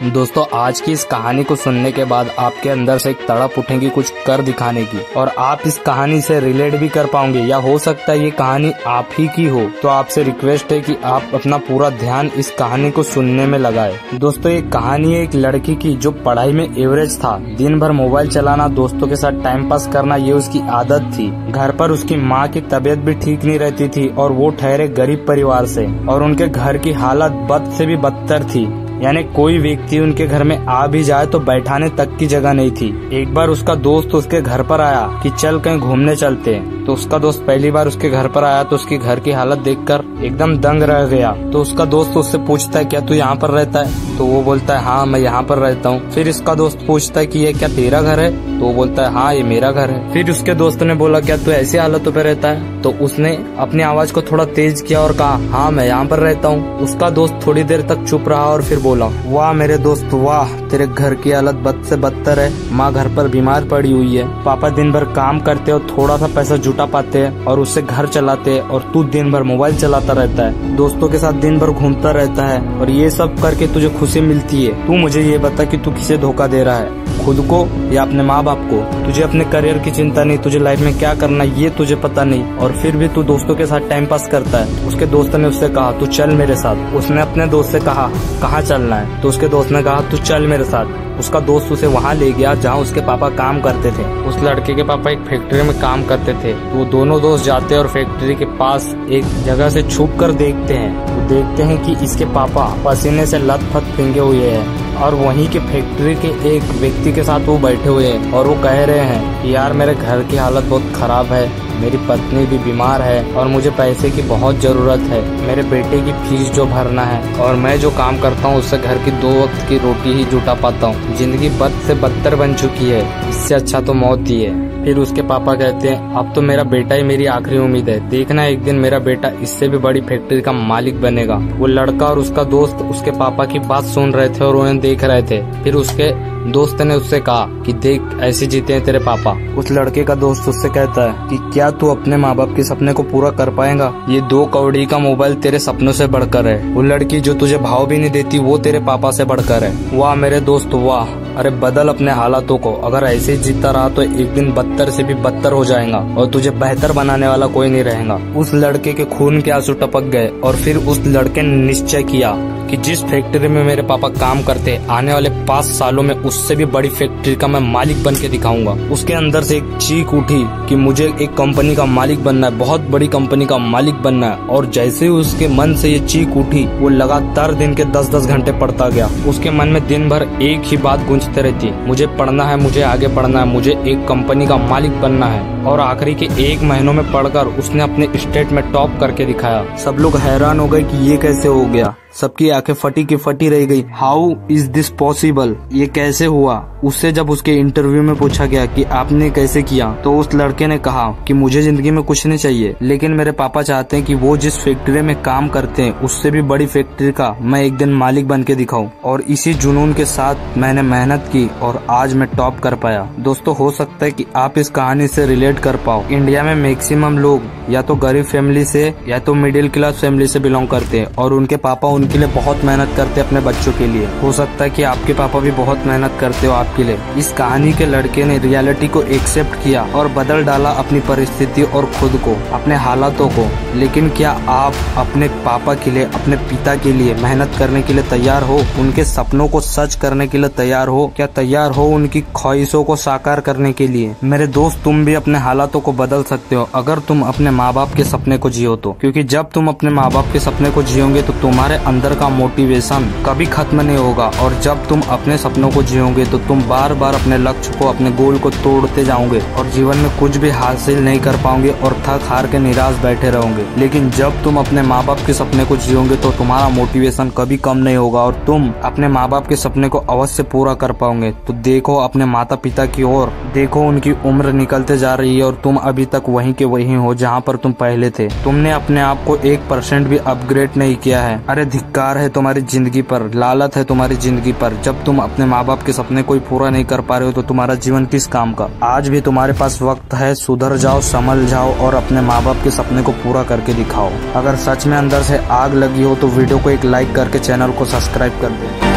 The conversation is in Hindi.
दोस्तों आज की इस कहानी को सुनने के बाद आपके अंदर से एक तड़प उठेगी कुछ कर दिखाने की, और आप इस कहानी से रिलेट भी कर पाओगे, या हो सकता है ये कहानी आप ही की हो। तो आपसे रिक्वेस्ट है कि आप अपना पूरा ध्यान इस कहानी को सुनने में लगाए। दोस्तों ये कहानी है एक लड़की की जो पढ़ाई में एवरेज था। दिन भर मोबाइल चलाना, दोस्तों के साथ टाइम पास करना ये उसकी आदत थी। घर पर उसकी माँ की तबीयत भी ठीक नहीं रहती थी और वो ठहरे गरीब परिवार से, और उनके घर की हालत बद से भी बदतर थी। यानी कोई व्यक्ति उनके घर में आ भी जाए तो बैठाने तक की जगह नहीं थी। एक बार उसका दोस्त उसके घर पर आया कि चल कहीं घूमने चलते हैं। तो उसका दोस्त पहली बार उसके घर पर आया तो उसके घर की हालत देखकर एकदम दंग रह गया। तो उसका दोस्त उससे पूछता है क्या तू यहाँ पर रहता है? तो वो बोलता है हाँ मैं यहाँ पर रहता हूँ। फिर इसका दोस्त पूछता है कि ये क्या तेरा घर है? तो वो बोलता है हाँ ये मेरा घर है। फिर उसके दोस्त ने बोला क्या तू ऐसी हालतों पे रहता है? तो उसने अपनी आवाज को थोड़ा तेज किया और कहा हाँ मैं यहाँ पर रहता हूँ। उसका दोस्त थोड़ी देर तक चुप रहा और फिर बोला वाह मेरे दोस्त वाह, तेरे घर की हालत बद से बदतर है। माँ घर पर बीमार पड़ी हुई है, पापा दिन भर काम करते और थोड़ा सा पैसा जुटा पाते हैं और उससे घर चलाते हैं, और तू दिन भर मोबाइल चलाता रहता है, दोस्तों के साथ दिन भर घूमता रहता है, और ये सब करके तुझे खुशी मिलती है। तू मुझे ये बता कि तू किसे धोखा दे रहा है, खुद को या अपने माँ बाप को? तुझे अपने करियर की चिंता नहीं, तुझे लाइफ में क्या करना ये तुझे पता नहीं, और फिर भी तू दोस्तों के साथ टाइम पास करता है। उसके दोस्त ने उससे कहा तू चल मेरे साथ। उसने अपने दोस्त से कहा कहाँ चलना है? तो उसके दोस्त ने कहा तू चल मेरे साथ। उसका दोस्त उसे वहाँ ले गया जहाँ उसके पापा काम करते थे। उस लड़के के पापा एक फैक्ट्री में काम करते थे। वो दोनों दोस्त जाते हैं और फैक्ट्री के पास एक जगह से छुप कर देखते हैं। वो देखते हैं कि इसके पापा पसीने से लथपथ भीगे हुए हैं, और वहीं के फैक्ट्री के एक व्यक्ति के साथ वो बैठे हुए हैं, और वो कह रहे हैं कि यार मेरे घर की हालत बहुत खराब है, मेरी पत्नी भी बीमार है और मुझे पैसे की बहुत जरूरत है, मेरे बेटे की फीस जो भरना है, और मैं जो काम करता हूँ उससे घर की 2 वक्त की रोटी ही जुटा पाता हूँ। जिंदगी बद से बदतर बन चुकी है, इससे अच्छा तो मौत ही है। फिर उसके पापा कहते हैं अब तो मेरा बेटा ही मेरी आखिरी उम्मीद है, देखना एक दिन मेरा बेटा इससे भी बड़ी फैक्ट्री का मालिक बनेगा। वो लड़का और उसका दोस्त उसके पापा की बात सुन रहे थे और उन्हें देख रहे थे। फिर उसके दोस्त ने उससे कहा कि देख ऐसे जीते हैं तेरे पापा। उस लड़के का दोस्त उससे कहता है कि क्या तू अपने माँ बाप के सपने को पूरा कर पाएगा? ये 2 कौड़ी का मोबाइल तेरे सपनों से बढ़कर है। वो लड़की जो तुझे भाव भी नहीं देती वो तेरे पापा से बढ़कर है। वाह मेरे दोस्त वाह, अरे बदल अपने हालातों को, अगर ऐसे ही जीता रहा तो एक दिन बदतर से भी बदतर हो जाएगा और तुझे बेहतर बनाने वाला कोई नहीं रहेगा। उस लड़के के खून के आंसू टपक गए, और फिर उस लड़के ने निश्चय किया कि जिस फैक्ट्री में मेरे पापा काम करते आने वाले 5 सालों में उससे भी बड़ी फैक्ट्री का मैं मालिक बन के दिखाऊंगा। उसके अंदर से एक चीख उठी कि मुझे एक कंपनी का मालिक बनना है, बहुत बड़ी कंपनी का मालिक बनना है। और जैसे ही उसके मन से ये चीख उठी वो लगातार दिन के 10-10 घंटे पढ़ता गया। उसके मन में दिन भर एक ही बात गूंजती रहती, मुझे पढ़ना है, मुझे आगे बढ़ना है, मुझे एक कंपनी का मालिक बनना है। और आखिरी के 1 महीनों में पढ़कर उसने अपने स्टेट में टॉप करके दिखाया। सब लोग हैरान हो गए कि ये कैसे हो गया, सबकी आंखें फटी की फटी रह गई। हाउ इज दिस पॉसिबल, ये कैसे हुआ? उससे जब उसके इंटरव्यू में पूछा गया कि आपने कैसे किया, तो उस लड़के ने कहा कि मुझे जिंदगी में कुछ नहीं चाहिए, लेकिन मेरे पापा चाहते हैं कि वो जिस फैक्ट्री में काम करते हैं उससे भी बड़ी फैक्ट्री का मैं एक दिन मालिक बन के दिखाऊं। और इसी जुनून के साथ मैंने मेहनत की और आज मैं टॉप कर पाया। दोस्तों हो सकता है कि आप इस कहानी से रिलेट कर पाओ। इंडिया में मैक्सिमम लोग या तो गरीब फैमिली से या तो मिडिल क्लास फैमिली से बिलोंग करते हैं, और उनके पापा उनके लिए बहुत मेहनत करते हैं अपने बच्चों के लिए। हो सकता है कि आपके पापा भी बहुत मेहनत करते हो आपके लिए। इस कहानी के लड़के ने रियलिटी को एक्सेप्ट किया और बदल डाला अपनी परिस्थिति और खुद को, अपने हालातों को। लेकिन क्या आप अपने पापा के लिए, अपने पिता के लिए मेहनत करने के लिए तैयार हो? उनके सपनों को सच करने के लिए तैयार हो? क्या तैयार हो उनकी ख्वाहिशों को साकार करने के लिए? मेरे दोस्त तुम भी अपने हालातों को बदल सकते हो अगर तुम अपने माँ बाप के सपने को जियो तो। क्योंकि जब तुम अपने माँ बाप के सपने को जियोगे तो तुम्हारे अंदर का मोटिवेशन कभी खत्म नहीं होगा, और जब तुम अपने सपनों को जियोगे तो तुम बार बार अपने लक्ष्य को, अपने गोल को तोड़ते जाओगे और जीवन में कुछ भी हासिल नहीं कर पाओगे और थक हार के निराश बैठे रहोगे। लेकिन जब तुम अपने माँ बाप के सपने को जियोगे तो तुम्हारा मोटिवेशन कभी कम नहीं होगा और तुम अपने माँ बाप के सपने को अवश्य पूरा कर पाओगे। तो देखो अपने माता पिता की ओर, देखो उनकी उम्र निकलते जा रही है और तुम अभी तक वहीं के वहीं हो जहाँ पर तुम पहले थे। तुमने अपने आप को 1% भी अपग्रेड नहीं किया है। अरे धिक्कार है तुम्हारी जिंदगी पर, लालत है तुम्हारी जिंदगी पर। जब तुम अपने माँ बाप के सपने कोई पूरा नहीं कर पा रहे हो तो तुम्हारा जीवन किस काम का? आज भी तुम्हारे पास वक्त है, सुधर जाओ, संभल जाओ और अपने माँ बाप के सपने को पूरा करके दिखाओ। अगर सच में अंदर से आग लगी हो तो वीडियो को एक लाइक करके चैनल को सब्सक्राइब कर दे।